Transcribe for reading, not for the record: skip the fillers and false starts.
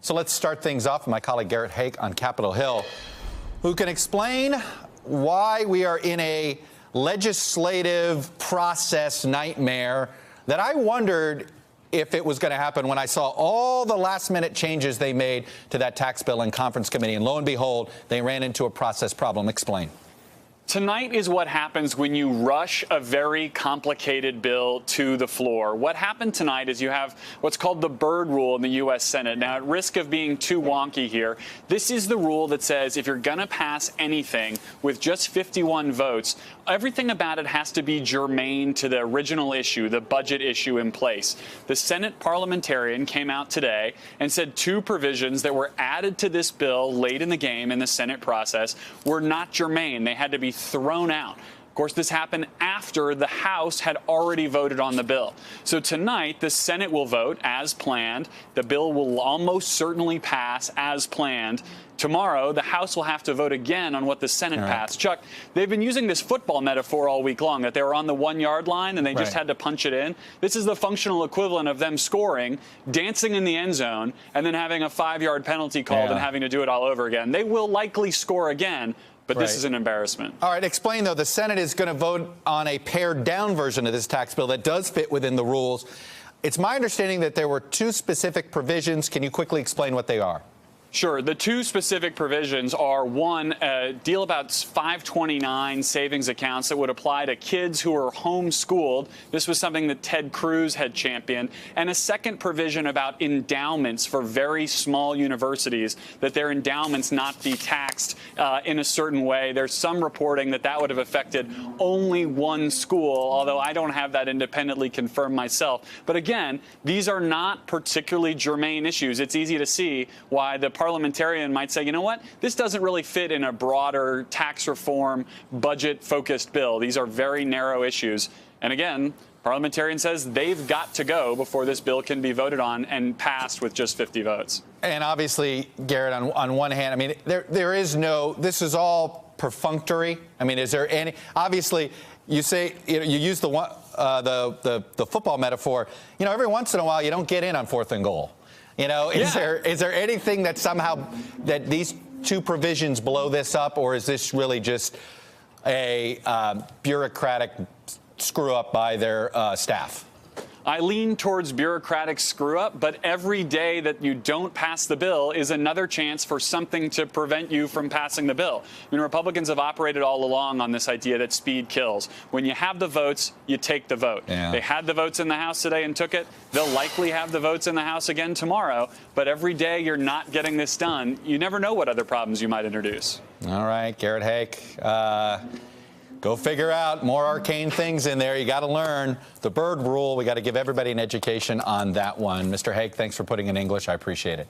So let's start things off with my colleague Garrett Haake on Capitol Hill, who can explain why we are in a legislative process nightmare that I wondered if it was going to happen when I saw all the last-minute changes they made to that tax bill in conference committee. And lo and behold, they ran into a process problem. Explain. Tonight is what happens when you rush a very complicated bill to the floor. What happened tonight is you have what's called the Byrd Rule in the U.S. Senate. Now, at risk of being too wonky here, this is the rule that says if you're going to pass anything with just 51 votes, everything about it has to be germane to the original issue, the budget issue in place. The Senate parliamentarian came out today and said two provisions that were added to this bill late in the game in the Senate process were not germane. They had to be thrown out. Of course, this happened after the House had already voted on the bill. So tonight, the Senate will vote as planned. The bill will almost certainly pass as planned. Tomorrow, the House will have to vote again on what the Senate passed. Chuck, they've been using this football metaphor all week long, that they were on the 1 yard line and they just had to punch it in. This is the functional equivalent of them scoring, dancing in the end zone, and then having a 5-yard penalty called and having to do it all over again. They will likely score again. But this is an embarrassment. All right, explain, though. The Senate is going to vote on a pared-down version of this tax bill that does fit within the rules. It's my understanding that there were two specific provisions. Can you quickly explain what they are? Sure. The two specific provisions are, one, a deal about 529 savings accounts that would apply to kids who are homeschooled. This was something that Ted Cruz had championed. And a second provision about endowments for very small universities, that their endowments not be taxed in a certain way. There's some reporting that that would have affected only one school, although I don't have that independently confirmed myself. But again, these are not particularly germane issues. It's easy to see why the parliamentarian might say, you know what, this doesn't really fit in a broader tax reform, budget-focused bill. These are very narrow issues. And again, parliamentarian says they've got to go before this bill can be voted on and passed with just 50 votes. And obviously, Garrett, on one hand, I mean, there is no, this is all perfunctory. I mean, is there any, obviously, you say, you use the football metaphor, every once in a while you don't get in on 4th and goal. Is there anything that somehow that these two provisions blow this up, or is this really just a bureaucratic screw up by their staff? I lean towards bureaucratic screw-up, but every day that you don't pass the bill is another chance for something to prevent you from passing the bill. I mean, Republicans have operated all along on this idea that speed kills. When you have the votes, you take the vote. They had the votes in the House today and took it. They'll likely have the votes in the House again tomorrow. But every day you're not getting this done, you never know what other problems you might introduce. All right, Garrett Haake. Go figure out more arcane things in there. You got to learn the Byrd Rule. We got to give everybody an education on that one. Mr. Haake, thanks for putting in English. I appreciate it.